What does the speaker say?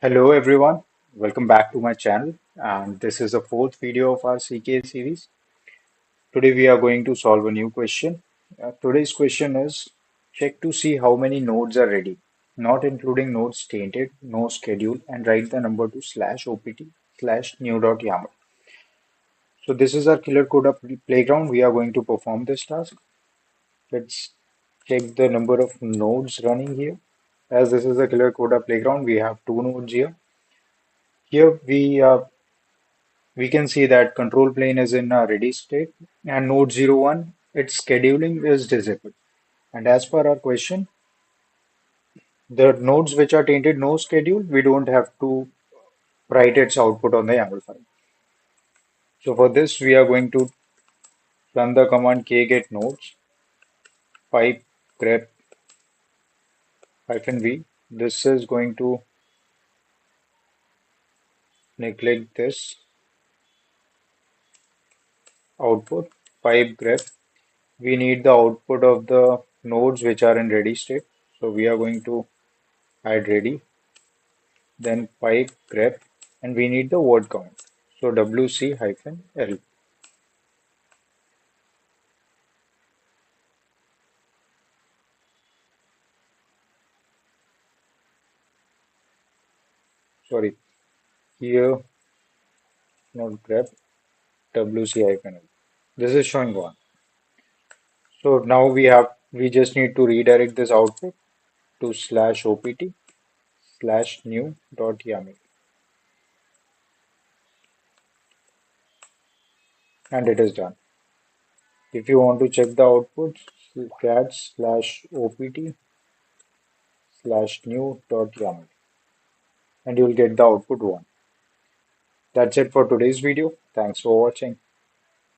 Hello everyone, welcome back to my channel, and this is the fourth video of our CKA series. Today we are going to solve a new question. Today's question is check to see how many nodes are ready, not including nodes tainted, no schedule, and write the number to /opt/new.yaml. So this is our killer code of playground. We are going to perform this task. Let's check the number of nodes running here. As this is a killer code of playground, we have two nodes here. Here we can see that control plane is in a ready state and node 01, its scheduling is disabled. And as per our question, the nodes which are tainted no schedule, we don't have to write its output on the YAML file. So for this, we are going to run the command kget nodes pipe grep -v. This is going to neglect this output pipe grep. We need the output of the nodes which are in ready state. So we are going to add ready, then pipe grep, and we need the word count. So wc-l. Sorry, here not grep, wc-l. This is showing one. So now we just need to redirect this output to /opt/new.yaml, and it is done. If you want to check the output, cat /opt/new.yaml, and you'll get the output 1. That's it for today's video. Thanks for watching.